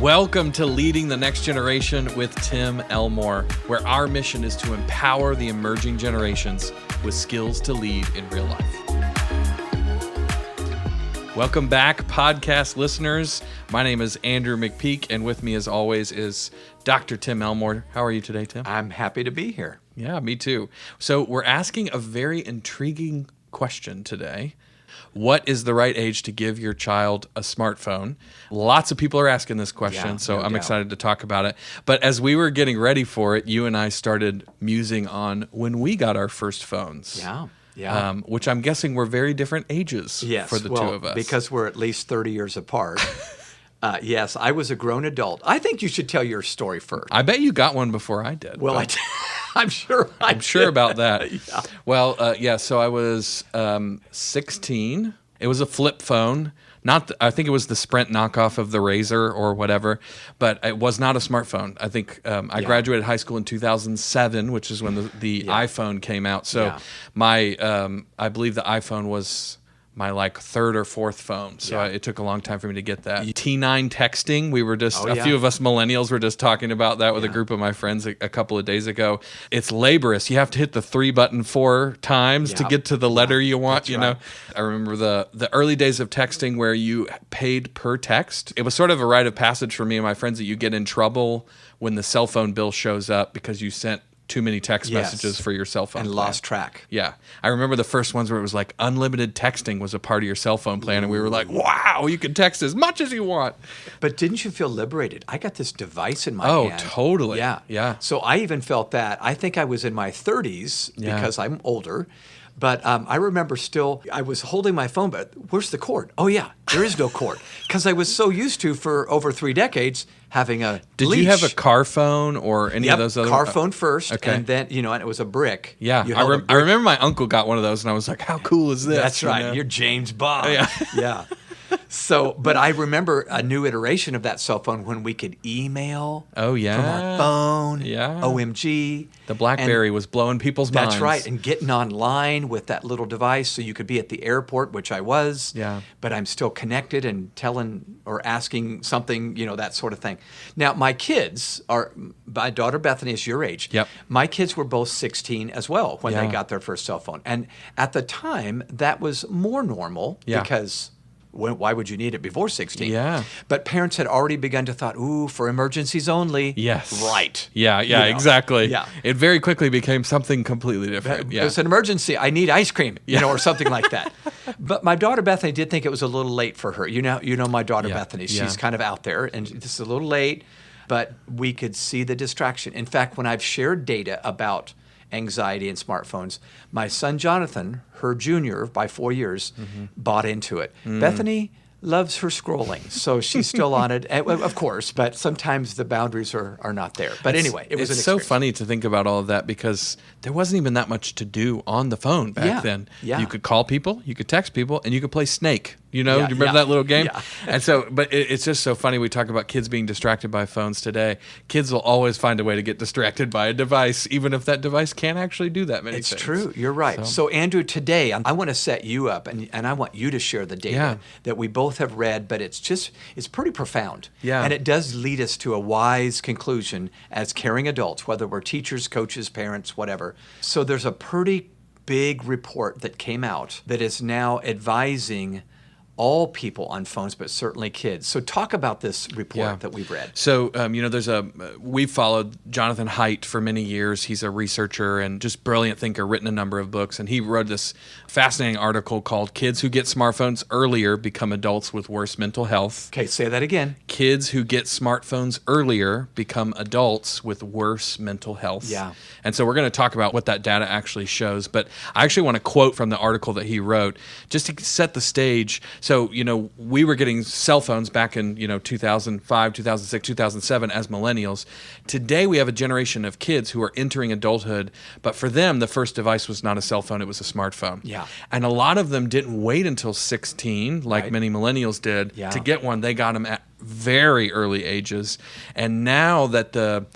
Welcome to Leading the Next Generation with Tim Elmore, where our mission is to empower the emerging generations with skills to lead in real life. Welcome back, podcast listeners. My name is Andrew McPeak, and with me, as always, is Dr. Tim Elmore. How are you today, Tim? I'm happy to be here. Yeah, me too. So we're asking a very intriguing question today. What is the right age to give your child a smartphone? Lots of people are asking this question, so I'm excited to talk about it. But as we were getting ready for it, you and I started musing on when we got our first phones. Which I'm guessing were very different ages for the two of us. Because we're at least 30 years apart. Yes, I was a grown adult. I think you should tell your story first. I bet you got one before I did. Well, I'm sure I'm sure about that. Yeah. Well, so I was 16. It was a flip phone. I think it was the Sprint knockoff of the Razr or whatever, but it was not a smartphone. I think I graduated high school in 2007, which is when the iPhone came out. So my I believe the iPhone was my third or fourth phone. So it took a long time for me to get that. T9 texting, we were just, a few of us millennials were just talking about that with a group of my friends a couple of days ago. It's laborious. You have to hit the 3 button 4 times to get to the letter you want, you know. I remember the early days of texting where you paid per text. It was sort of a rite of passage for me and my friends that you get in trouble when the cell phone bill shows up because you sent too many text messages for your cell phone and plan. Lost track. Yeah. I remember the first ones where it was like unlimited texting was a part of your cell phone plan, and we were like, wow, you can text as much as you want. But didn't you feel liberated? I got this device in my hand. Oh, totally. Yeah. So I even felt that. I think I was in my 30s because I'm older. But I remember I was holding my phone, but where's the cord? Oh, yeah, there is no cord. Because I was so used to, for over 3 decades, having a Did leash. you have a car phone or any of those other? Car phone first, and then, and it was a brick. Yeah, I remember my uncle got one of those, and I was like, how cool is this? That's right. You're James Bond. Yeah. So, but I remember a new iteration of that cell phone when we could email from our phone. Yeah. OMG. The BlackBerry was blowing people's minds. That's right. And getting online with that little device so you could be at the airport, which I was. Yeah. But I'm still connected and telling or asking something, that sort of thing. Now, my daughter Bethany is your age. Yep. My kids were both 16 as well when they got their first cell phone. And at the time, that was more normal because why would you need it before 16? Yeah. But parents had already begun to thought, for emergencies only. Yes. Right. Yeah, exactly. Yeah. It very quickly became something completely different. It was an emergency. I need ice cream, or something like that. But my daughter Bethany did think it was a little late for her. You know my daughter Bethany. She's kind of out there, and this is a little late, but we could see the distraction. In fact, when I've shared data about anxiety and smartphones, my son Jonathan, her junior by 4 years, bought into it. Bethany loves her scrolling, so she's still on it, of course, but sometimes the boundaries are not there. But anyway, it was an experience. So funny to think about all of that because there wasn't even that much to do on the phone back then. Yeah. You could call people, you could text people, and you could play Snake. Do you remember that little game? Yeah. And so, but it's just so funny. We talk about kids being distracted by phones today. Kids will always find a way to get distracted by a device, even if that device can't actually do that many things. It's true. You're right. So Andrew, today I want to set you up, and I want you to share the data that we both have read, but it's pretty profound. Yeah. And it does lead us to a wise conclusion as caring adults, whether we're teachers, coaches, parents, whatever. So there's a pretty big report that came out that is now advising all people on phones, but certainly kids. So talk about this report that we've read. So, we've followed Jonathan Haidt for many years. He's a researcher and just brilliant thinker, written a number of books. And he wrote this fascinating article called Kids Who Get Smartphones Earlier Become Adults with Worse Mental Health. Okay, say that again. Kids who get smartphones earlier become adults with worse mental health. Yeah. And so we're going to talk about what that data actually shows. But I actually want to quote from the article that he wrote just to set the stage. So, we were getting cell phones back in, 2005, 2006, 2007 as millennials. Today, we have a generation of kids who are entering adulthood, but for them, the first device was not a cell phone, it was a smartphone. Yeah. And a lot of them didn't wait until 16, like many millennials did, to get one. They got them at very early ages. And now that the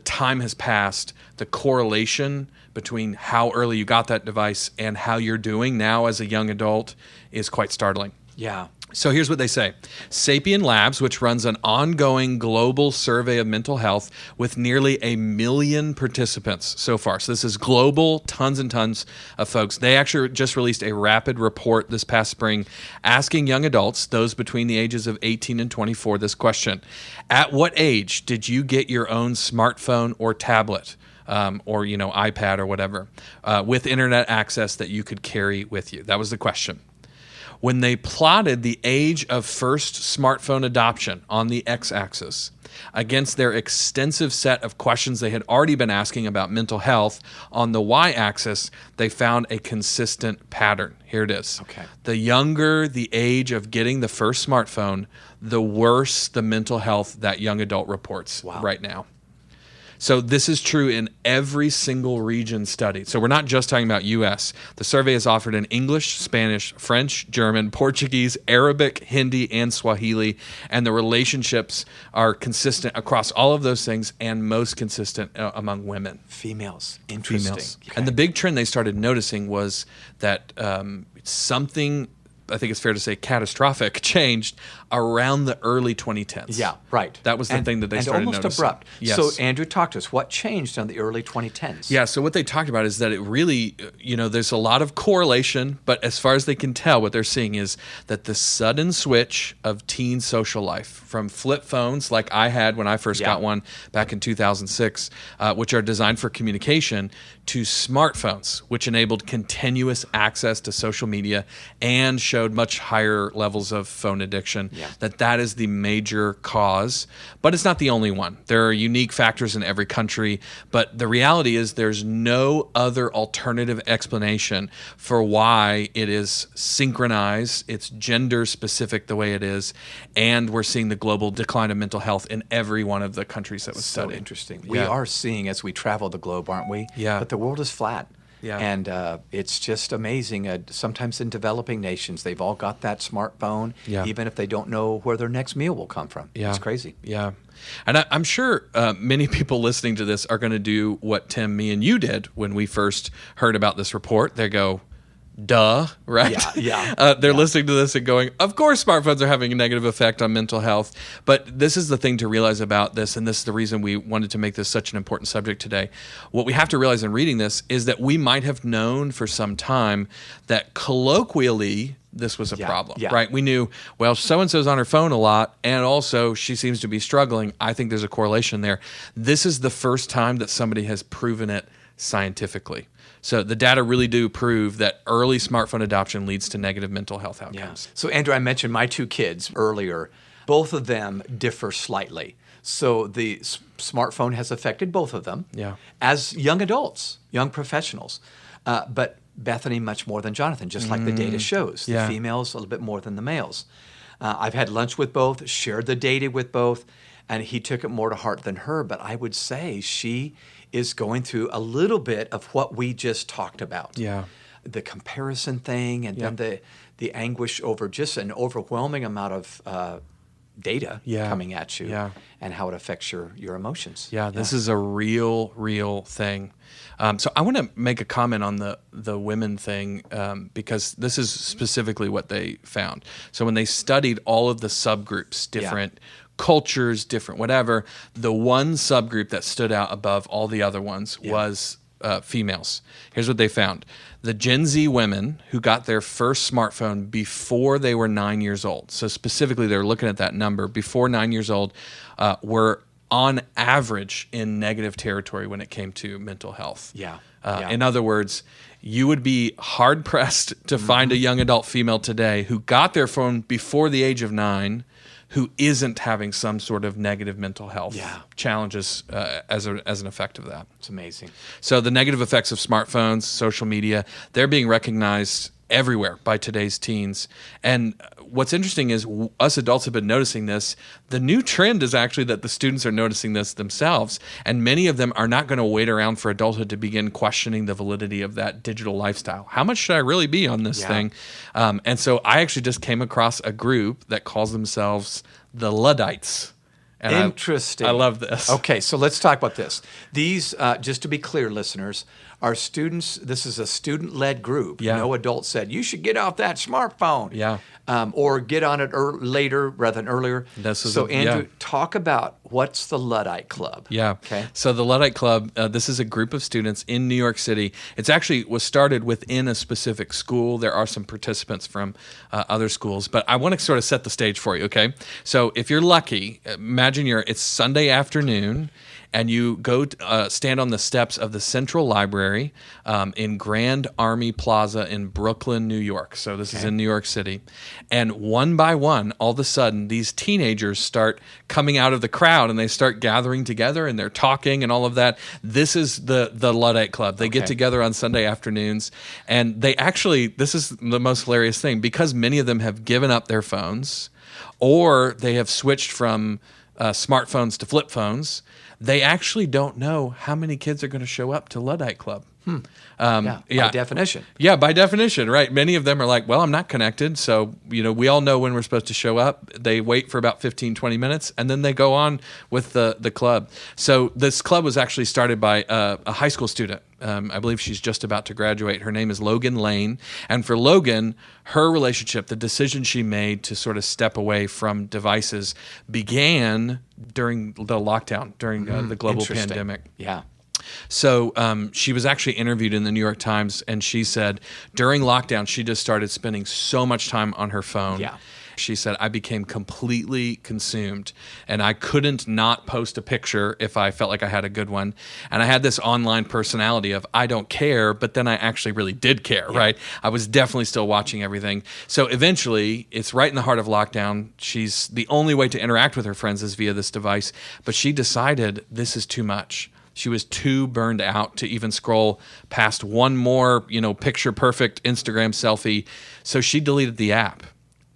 time has passed, the correlation between how early you got that device and how you're doing now as a young adult is quite startling. Yeah. So here's what they say. Sapien Labs, which runs an ongoing global survey of mental health with nearly 1 million participants so far. So this is global, tons and tons of folks. They actually just released a rapid report this past spring asking young adults, those between the ages of 18 and 24, this question. At what age did you get your own smartphone or tablet? Or iPad or whatever, with internet access that you could carry with you? That was the question. When they plotted the age of first smartphone adoption on the x-axis against their extensive set of questions they had already been asking about mental health on the y-axis, they found a consistent pattern. Here it is. Okay. The younger the age of getting the first smartphone, the worse the mental health that young adult reports right now. So this is true in every single region studied. So we're not just talking about U.S. The survey is offered in English, Spanish, French, German, Portuguese, Arabic, Hindi, and Swahili. And the relationships are consistent across all of those things and most consistent among women. Females. Interesting. Females. Okay. And the big trend they started noticing was that something, I think it's fair to say, catastrophic changed around the early 2010s. Yeah, right. That was the thing that they started almost noticing. Abrupt. Yes. So Andrew, talk to us. What changed in the early 2010s? Yeah, so what they talked about is that it really, there's a lot of correlation, but as far as they can tell, what they're seeing is that the sudden switch of teen social life from flip phones, like I had when I first got one back in 2006, which are designed for communication, to smartphones, which enabled continuous access to social media and showed much higher levels of phone addiction, that is the major cause. But it's not the only one. There are unique factors in every country, but the reality is there's no other alternative explanation for why it is synchronized, it's gender specific the way it is, and we're seeing the global decline of mental health in every one of the countries that was studied. So interesting. We are seeing as we travel the globe, aren't we? Yeah. But the world is flat. Yeah. And it's just amazing. Sometimes in developing nations, they've all got that smartphone, even if they don't know where their next meal will come from. Yeah. It's crazy. Yeah. And I'm sure many people listening to this are going to do what Tim, me, and you did when we first heard about this report. They go, duh, right? They're listening to this and going, of course smartphones are having a negative effect on mental health. But this is the thing to realize about this, and this is the reason we wanted to make this such an important subject today. What we have to realize in reading this is that we might have known for some time that colloquially this was a problem, right? We knew, well, so-and-so's on her phone a lot, and also she seems to be struggling. I think there's a correlation there. This is the first time that somebody has proven it scientifically. So the data really do prove that early smartphone adoption leads to negative mental health outcomes. So Andrew, I mentioned my two kids earlier. Both of them differ slightly. So the smartphone has affected both of them as young adults, young professionals. But Bethany much more than Jonathan, just like the data shows. The females a little bit more than the males. I've had lunch with both, shared the data with both, and he took it more to heart than her. But I would say she is going through a little bit of what we just talked about. Yeah. The comparison thing, and then the anguish over just an overwhelming amount of data coming at you and how it affects your emotions. This is a real thing. So I want to make a comment on the women thing because this is specifically what they found. So when they studied all of the subgroups, different cultures, different whatever, the one subgroup that stood out above all the other ones was females. Here's what they found. The Gen Z women who got their first smartphone before they were 9 years old, so specifically they're looking at that number, before 9 years old, were on average in negative territory when it came to mental health. In other words, you would be hard-pressed to find a young adult female today who got their phone before the age of 9 who isn't having some sort of negative mental health challenges as an effect of that. It's amazing. So the negative effects of smartphones, social media, they're being recognized everywhere by today's teens. And what's interesting is us adults have been noticing this. The new trend is actually that the students are noticing this themselves, and many of them are not going to wait around for adulthood to begin questioning the validity of that digital lifestyle. How much should I really be on this thing? And so I actually just came across a group that calls themselves the Luddites. And interesting. I love this. Okay, so let's talk about this. These, just to be clear, listeners, our students, this is a student-led group. Yeah. No adult said, you should get off that smartphone. Yeah. Or get on it later rather than earlier. Andrew, talk about what's the Luddite Club. Yeah. Okay. So the Luddite Club, this is a group of students in New York City. It's actually was started within a specific school. There are some participants from other schools, but I want to sort of set the stage for you, okay? So if you're lucky, imagine it's Sunday afternoon, and you go stand on the steps of the Central Library in Grand Army Plaza in Brooklyn, New York. So this is in New York City. And one by one, all of a sudden, these teenagers start coming out of the crowd, and they start gathering together, and they're talking and all of that. This is the Luddite Club. They get together on Sunday afternoons, and they actually, this is the most hilarious thing, because many of them have given up their phones, or they have switched from smartphones to flip phones. They actually don't know how many kids are going to show up to Luddite Club. By definition. Yeah, by definition, right. Many of them are like, well, I'm not connected. So, we all know when we're supposed to show up. They wait for about 15, 20 minutes, and then they go on with the club. So this club was actually started by a high school student. I believe she's just about to graduate. Her name is Logan Lane. And for Logan, her relationship, the decision she made to sort of step away from devices began during the lockdown, during the global pandemic. Yeah. So she was actually interviewed in the New York Times, and she said during lockdown, she just started spending so much time on her phone. Yeah. She said, I became completely consumed, and I couldn't not post a picture if I felt like I had a good one. And I had this online personality of, I don't care, but then I actually really did care, right? I was definitely still watching everything. So eventually, it's right in the heart of lockdown. The only way to interact with her friends is via this device, but she decided this is too much. She was too burned out to even scroll past one more, picture perfect Instagram selfie. So she deleted the app.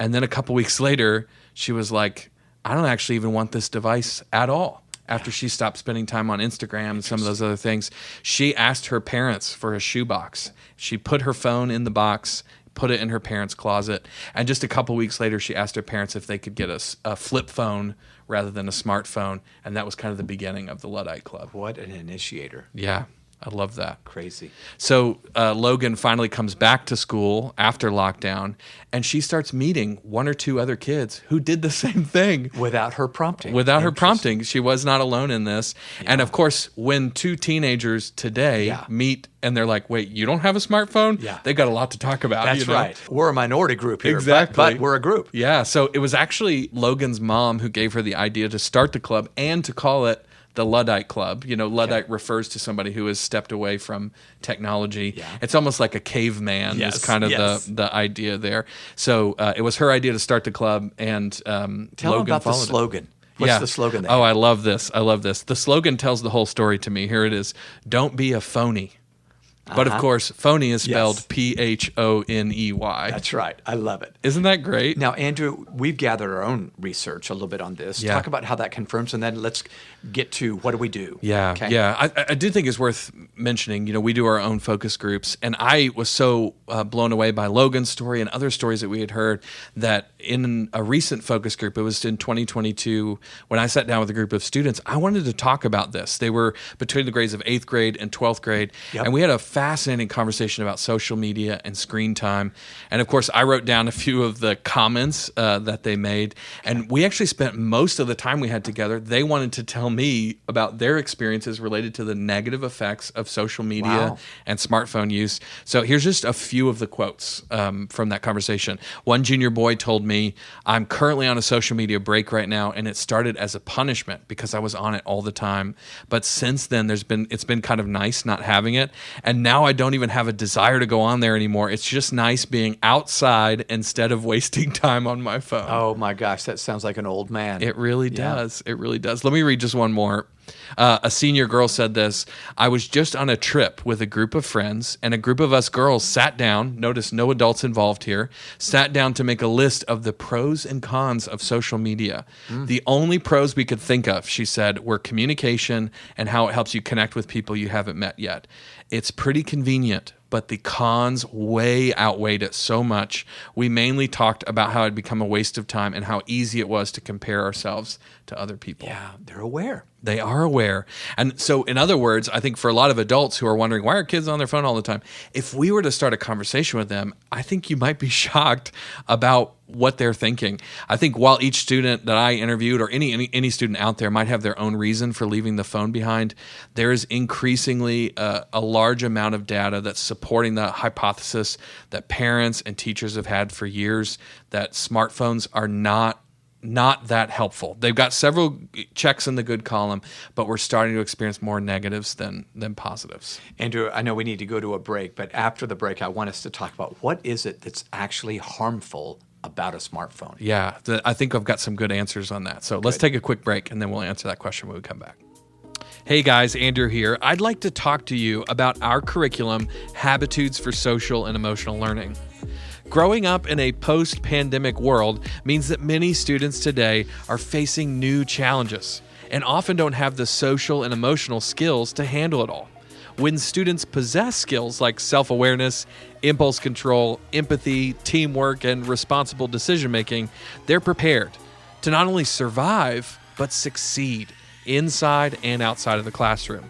And then a couple weeks later, she was like, I don't actually even want this device at all. After she stopped spending time on Instagram and some of those other things, she asked her parents for a shoebox. She put her phone in the box, put it in her parents' closet. And just a couple weeks later, she asked her parents if they could get a flip phone rather than a smartphone. And that was kind of the beginning of the Luddite Club. What an initiator. Yeah. I love that. Crazy. So Logan finally comes back to school after lockdown, and she starts meeting one or two other kids who did the same thing. Without her prompting. Without her prompting. She was not alone in this. Yeah. And of course, when two teenagers today meet and they're like, wait, you don't have a smartphone? Yeah. They got a lot to talk about. That's right. We're a minority group here. Exactly. But we're a group. Yeah. So it was actually Logan's mom who gave her the idea to start the club and to call it the Luddite Club. Luddite refers to somebody who has stepped away from technology. Yeah. It's almost like a caveman is kind of the idea there. So it was her idea to start the club, and Tell Logan them about the slogan. What's the slogan there? Oh, I love this. The slogan tells the whole story to me. Here it is. Don't be a phony. But of course, phony is spelled Phoney. That's right. I love it. Isn't that great? Now, Andrew, we've gathered our own research a little bit on this. Yeah. Talk about how that confirms, and then let's get to what do we do? Yeah, okay? yeah. I do think it's worth mentioning, we do our own focus groups, and I was so blown away by Logan's story and other stories that we had heard that in a recent focus group, it was in 2022, when I sat down with a group of students, I wanted to talk about this. They were between the grades of 8th grade and 12th grade, and we had a fascinating conversation about social media and screen time. And of course, I wrote down a few of the comments that they made. And we actually spent most of the time we had together. They wanted to tell me about their experiences related to the negative effects of social media and smartphone use. So here's just a few of the quotes from that conversation. One junior boy told me, I'm currently on a social media break right now, and it started as a punishment because I was on it all the time. But since then, it's been kind of nice not having it. And now I don't even have a desire to go on there anymore. It's just nice being outside instead of wasting time on my phone. Oh my gosh, that sounds like an old man. It really does. It really does. Let me read just one more. A senior girl said this, I was just on a trip with a group of friends, and a group of us girls sat down, notice no adults involved here, sat down to make a list of the pros and cons of social media. The only pros we could think of, she said, were communication and how it helps you connect with people you haven't met yet. It's pretty convenient, but the cons way outweighed it so much. We mainly talked about how it had become a waste of time and how easy it was to compare ourselves to other people. Yeah, they're aware. They are aware. And so, in other words, I think for a lot of adults who are wondering, why are kids on their phone all the time? If we were to start a conversation with them, I think you might be shocked about what they're thinking. I think while each student that I interviewed, or any student out there, might have their own reason for leaving the phone behind, there is increasingly a large amount of data that's supporting the hypothesis that parents and teachers have had for years, that smartphones are not that helpful. They've got several checks in the good column, but we're starting to experience more negatives than positives. Andrew, I know we need to go to a break, but after the break, I want us to talk about what is it that's actually harmful about a smartphone. Yeah, I think I've got some good answers on that. So let's take a quick break, and then we'll answer that question when we come back. Hey guys, Andrew here. I'd like to talk to you about our curriculum, Habitudes for Social and Emotional Learning. Growing up in a post-pandemic world means that many students today are facing new challenges and often don't have the social and emotional skills to handle it all. When students possess skills like self-awareness, impulse control, empathy, teamwork, and responsible decision-making, they're prepared to not only survive, but succeed inside and outside of the classroom.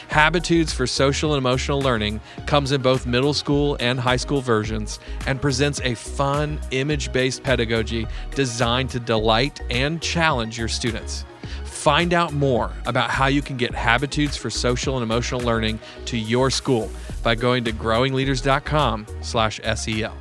Habitudes for Social and Emotional Learning comes in both middle school and high school versions and presents a fun, image-based pedagogy designed to delight and challenge your students. Find out more about how you can get Habitudes for Social and Emotional Learning to your school by going to growingleaders.com/SEL.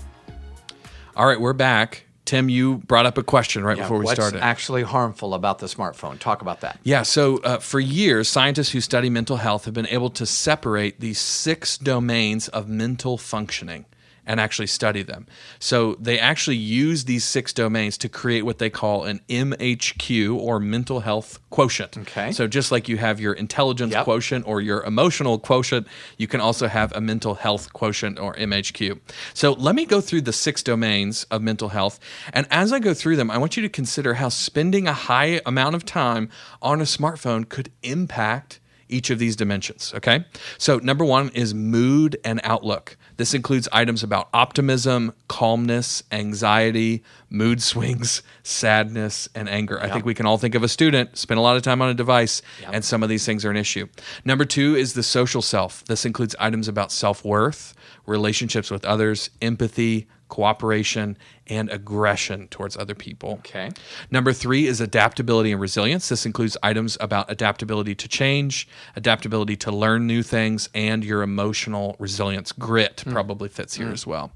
All right, we're back. Tim, you brought up a question before we started. What's actually harmful about the smartphone? Talk about that. Yeah, so for years, scientists who study mental health have been able to separate these 6 domains of mental functioning and actually study them. So they actually use these 6 domains to create what they call an MHQ, or mental health quotient. Okay. So just like you have your intelligence quotient or your emotional quotient, you can also have a mental health quotient, or MHQ. So let me go through the 6 domains of mental health. And as I go through them, I want you to consider how spending a high amount of time on a smartphone could impact each of these dimensions, okay? So number 1 is mood and outlook. This includes items about optimism, calmness, anxiety, mood swings, sadness, and anger. I think we can all think of a student, spend a lot of time on a device, and some of these things are an issue. Number 2 is the social self. This includes items about self-worth, relationships with others, empathy, cooperation, and aggression towards other people. Okay. Number 3 is adaptability and resilience. This includes items about adaptability to change, adaptability to learn new things, and your emotional resilience. Grit probably fits here as well.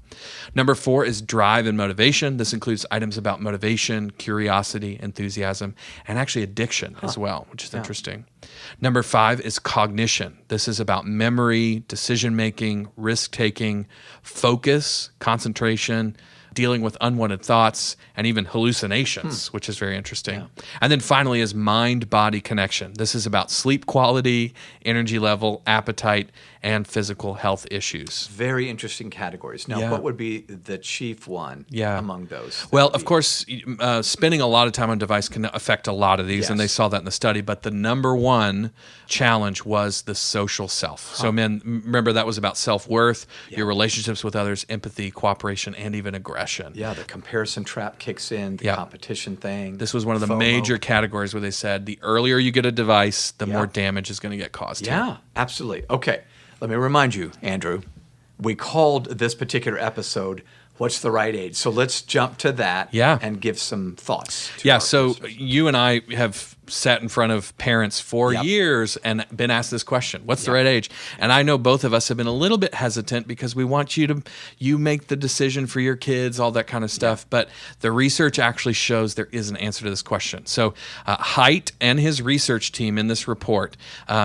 Number 4 is drive and motivation. This includes items about motivation, curiosity, enthusiasm, and actually addiction as well, which is interesting. Number 5 is cognition. This is about memory, decision-making, risk-taking, focus, concentration, dealing with unwanted thoughts, and even hallucinations, which is very interesting. And then finally is mind-body connection. This is about sleep quality, energy level, appetite, and physical health issues. Very interesting categories. Now, what would be the chief one among those? Well, of course, spending a lot of time on a device can affect a lot of these, and they saw that in the study. But the number 1 challenge was the social self. So, remember, that was about self-worth, your relationships with others, empathy, cooperation, and even aggression. Yeah, the comparison trap kicks in, the competition thing. This was one of the major categories where they said the earlier you get a device, the more damage is going to get caused. Yeah, absolutely. Okay, let me remind you, Andrew, we called this particular episode What's the Right Age? So let's jump to that and give some thoughts. So you and I have sat in front of parents for years and been asked this question, what's the right age? And I know both of us have been a little bit hesitant because we want you make the decision for your kids, all that kind of stuff. But the research actually shows there is an answer to this question. So Haidt and his research team in this report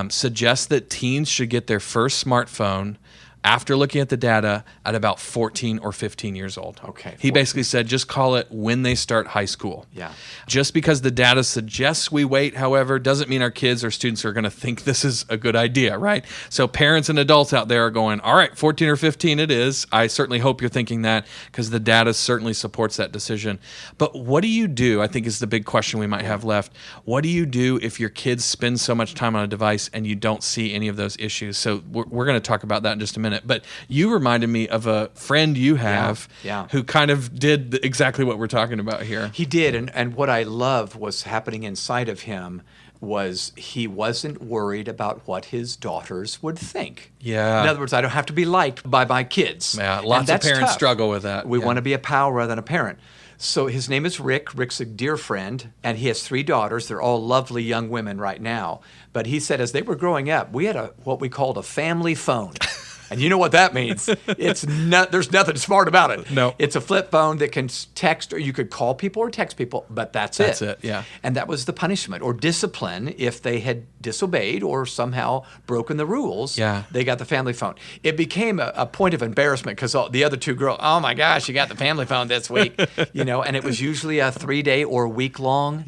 suggest that teens should get their first smartphone after looking at the data at about 14 or 15 years old. Okay. He basically said just call it when they start high school. Yeah. Just because the data suggests we wait, however, doesn't mean our kids or students are going to think this is a good idea, right? So parents and adults out there are going, all right, 14 or 15 it is. I certainly hope you're thinking that because the data certainly supports that decision. But what do you do, I think is the big question we might have left. What do you do if your kids spend so much time on a device and you don't see any of those issues? So we're going to talk about that in just a minute. But you reminded me of a friend you have who kind of did exactly what we're talking about here. He did, and what I loved was happening inside of him was he wasn't worried about what his daughters would think. Yeah. In other words, I don't have to be liked by my kids. Yeah, lots of parents tough. struggle with that. We want to be a pal rather than a parent. So his name is Rick. Rick's a dear friend, and he has 3 daughters. They're all lovely young women right now. But he said as they were growing up, we had what we called a family phone. And you know what that means? There's nothing smart about it. No. It's a flip phone that can text, or you could call people or text people, but that's it. That's it, yeah. And that was the punishment or discipline if they had disobeyed or somehow broken the rules. Yeah. They got the family phone. It became a point of embarrassment because the other 2 girls, oh my gosh, you got the family phone this week, and it was usually a 3-day or week-long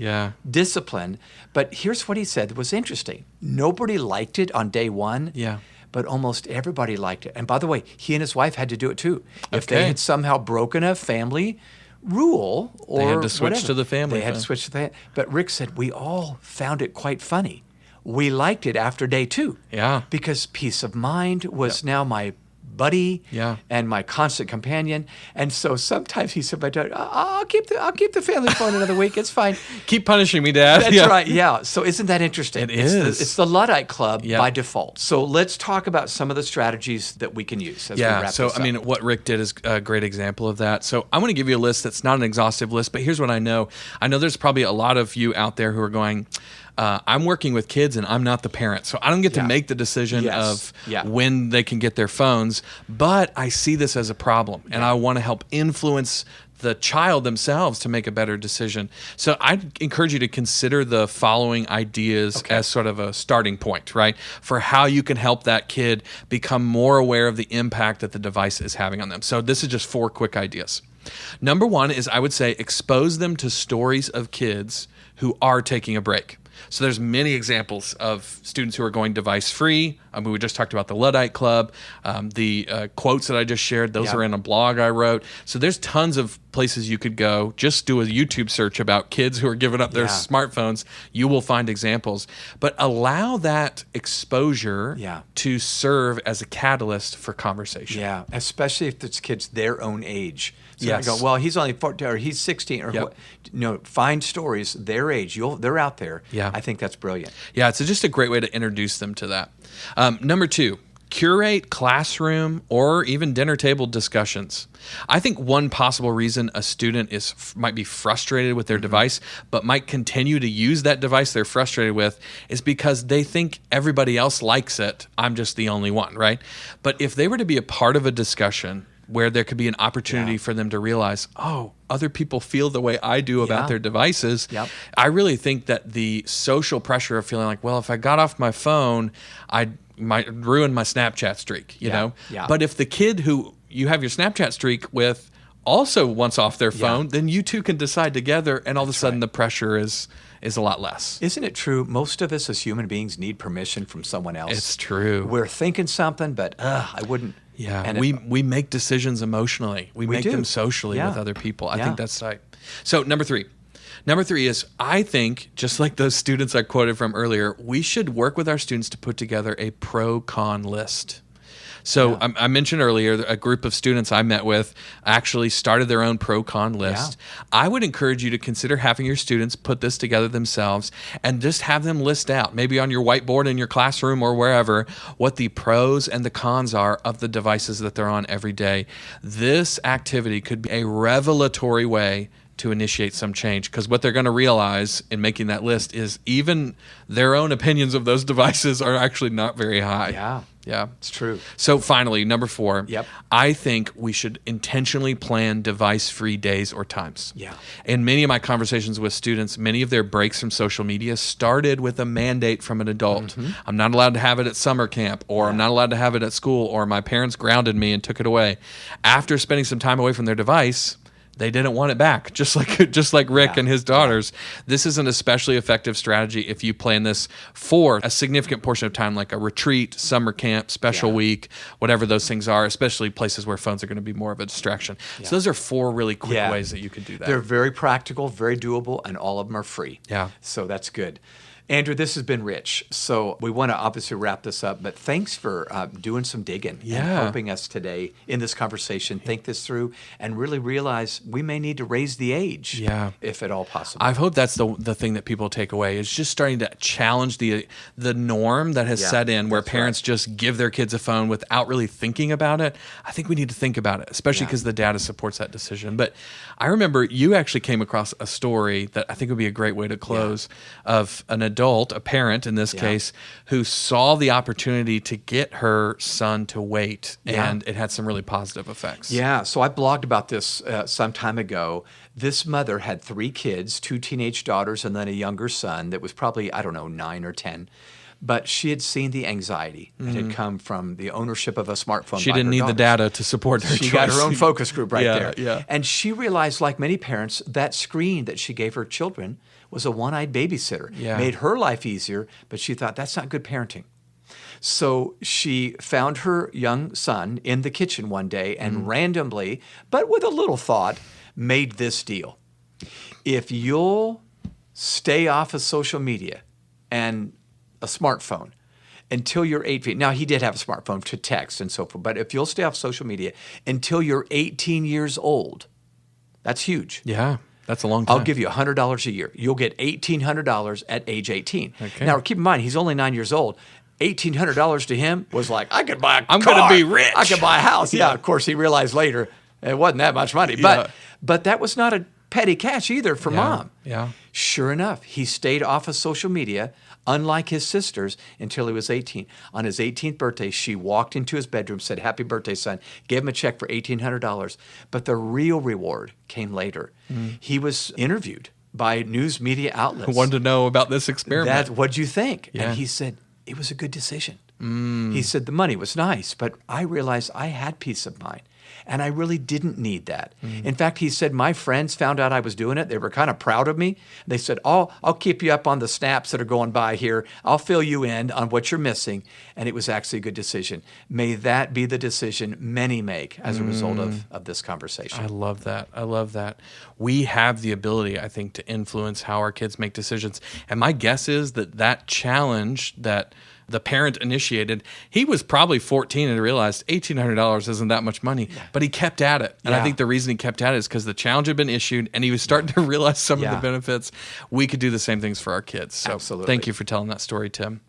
discipline. But here's what he said that was interesting. Nobody liked it on day 1. Yeah. But almost everybody liked it. And by the way, he and his wife had to do it too. If they had somehow broken a family rule or they had to switch whatever, to the family. They had to switch to that. But Rick said, we all found it quite funny. We liked it after day 2. Yeah. Because peace of mind was now my buddy and my constant companion. And so sometimes he said, I'll keep the family phone another week. It's fine. Keep punishing me, Dad. That's right. Yeah. So isn't that interesting? It is. It's the Luddite Club by default. So let's talk about some of the strategies that we can use as we wrap this up. I mean, what Rick did is a great example of that. So I want to give you a list that's not an exhaustive list, but here's what I know. I know there's probably a lot of you out there who are going, I'm working with kids and I'm not the parent. So I don't get to make the decision of when they can get their phones, but I see this as a problem and I want to help influence the child themselves to make a better decision. So I'd encourage you to consider the following ideas as sort of a starting point, right? For how you can help that kid become more aware of the impact that the device is having on them. So this is just 4 quick ideas. Number 1 is, I would say, expose them to stories of kids who are taking a break. So there's many examples of students who are going device free. We just talked about the Luddite Club. The quotes that I just shared, those are in a blog I wrote. So there's tons of places you could go. Just do a YouTube search about kids who are giving up their smartphones. You will find examples. But allow that exposure to serve as a catalyst for conversation. Yeah, especially if it's kids their own age. So I go, well, he's only 14 or he's 16 or what. Find stories their age. They're out there. Yeah. I think that's brilliant. Yeah, it's just a great way to introduce them to that. Number 2, curate classroom or even dinner table discussions. I think one possible reason a student might be frustrated with their device, but might continue to use that device they're frustrated with, is because they think everybody else likes it. I'm just the only one, right? But if they were to be a part of a discussion where there could be an opportunity for them to realize, oh, other people feel the way I do about their devices. Yep. I really think that the social pressure of feeling like, well, if I got off my phone, I might ruin my Snapchat streak, you know? Yeah. But if the kid who you have your Snapchat streak with also wants off their phone, then you two can decide together, and all of a sudden the pressure is a lot less. Isn't it true? Most of us as human beings need permission from someone else. It's true. We're thinking something, but I wouldn't. Yeah, and we make decisions emotionally. We make them socially with other people. I think that's right. So number 3. Number 3 is, I think, just like those students I quoted from earlier, we should work with our students to put together a pro-con list. So I mentioned earlier, a group of students I met with actually started their own pro-con list. Yeah. I would encourage you to consider having your students put this together themselves and just have them list out, maybe on your whiteboard in your classroom or wherever, what the pros and the cons are of the devices that they're on every day. This activity could be a revelatory way to initiate some change, because what they're going to realize in making that list is even their own opinions of those devices are actually not very high. Yeah, it's true. So finally, number 4, I think we should intentionally plan device-free days or times. Yeah. In many of my conversations with students, many of their breaks from social media started with a mandate from an adult. Mm-hmm. I'm not allowed to have it at summer camp, or I'm not allowed to have it at school, or my parents grounded me and took it away. After spending some time away from their device, they didn't want it back, just like Rick and his daughters. This is an especially effective strategy if you plan this for a significant portion of time, like a retreat, summer camp, special week, whatever those things are, especially places where phones are going to be more of a distraction. So those are 4 really quick ways that you can do that. They're very practical, very doable, and all of them are free. Yeah. So that's good. Andrew, this has been rich. So we want to obviously wrap this up, but thanks for doing some digging and helping us today in this conversation, think this through, and really realize we may need to raise the age, if at all possible. I hope that's the thing that people take away is just starting to challenge the norm that has set in where parents just give their kids a phone without really thinking about it. I think we need to think about it, especially because the data supports that decision. But I remember you actually came across a story that I think would be a great way to close of an adult, a parent in this case, who saw the opportunity to get her son to wait, and it had some really positive effects. Yeah, so I blogged about this some time ago. This mother had 3 kids, 2 teenage daughters, and then a younger son that was probably, 9 or 10. But she had seen the anxiety that had come from the ownership of a smartphone. She didn't need the data to support her choice. She got her own focus group there. Yeah. And she realized, like many parents, that screen that she gave her children was a one-eyed babysitter. Made her life easier, but she thought, that's not good parenting. So she found her young son in the kitchen one day and randomly, but with a little thought, made this deal. If you'll stay off of social media and a smartphone until you're 18. Now, he did have a smartphone to text and so forth, but if you'll stay off social media until you're 18 years old, that's huge. Yeah, that's a long time. I'll give you $100 a year. You'll get $1,800 at age 18. Okay. Now, keep in mind, he's only 9 years old. $1,800 to him was like, I could buy a car. I'm going to be rich. I could buy a house. Yeah, of course, he realized later it wasn't that much money. But that was not a petty cash either for mom. Yeah. Sure enough, he stayed off of social media, unlike his sisters, until he was 18. On his 18th birthday, she walked into his bedroom, said, "Happy birthday, son," gave him a check for $1,800. But the real reward came later. He was interviewed by news media outlets. Wanted to know about this experiment. What'd you think? Yeah. And he said, it was a good decision. He said, the money was nice, but I realized I had peace of mind. And I really didn't need that. In fact, he said, my friends found out I was doing it. They were kind of proud of me. They said, I'll keep you up on the snaps that are going by here. I'll fill you in on what you're missing. And it was actually a good decision. May that be the decision many make as a result of this conversation. I love that. I love that. We have the ability, I think, to influence how our kids make decisions. And my guess is that challenge that the parent initiated, he was probably 14 and realized $1,800 isn't that much money, but he kept at it. And I think the reason he kept at it is because the challenge had been issued and he was starting to realize some of the benefits. We could do the same things for our kids. So Absolutely. Thank you for telling that story, Tim.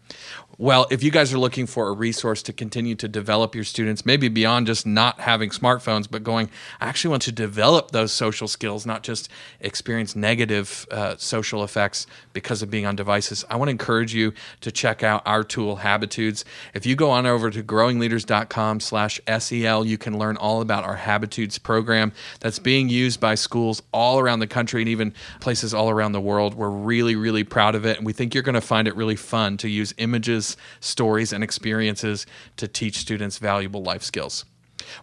Well, if you guys are looking for a resource to continue to develop your students, maybe beyond just not having smartphones, but going, I actually want to develop those social skills, not just experience negative social effects because of being on devices, I want to encourage you to check out our tool, Habitudes. If you go on over to growingleaders.com/SEL, you can learn all about our Habitudes program that's being used by schools all around the country and even places all around the world. We're really, really proud of it, and we think you're going to find it really fun to use images, stories, and experiences to teach students valuable life skills.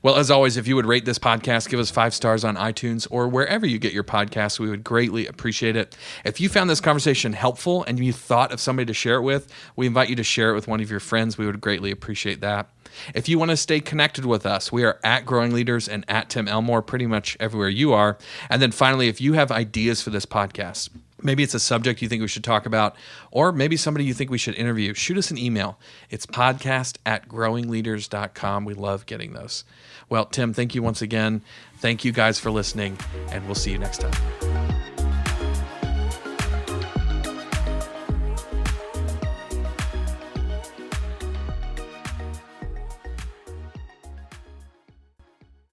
Well, as always, if you would rate this podcast, give us 5 stars on iTunes or wherever you get your podcasts. We would greatly appreciate it. If you found this conversation helpful and you thought of somebody to share it with, we invite you to share it with one of your friends. We would greatly appreciate that. If you want to stay connected with us, we are at Growing Leaders and at Tim Elmore pretty much everywhere you are. And then finally, if you have ideas for this podcast, maybe it's a subject you think we should talk about, or maybe somebody you think we should interview, shoot us an email. It's podcast@growingleaders.com. We love getting those. Well, Tim, thank you once again. Thank you guys for listening, and we'll see you next time.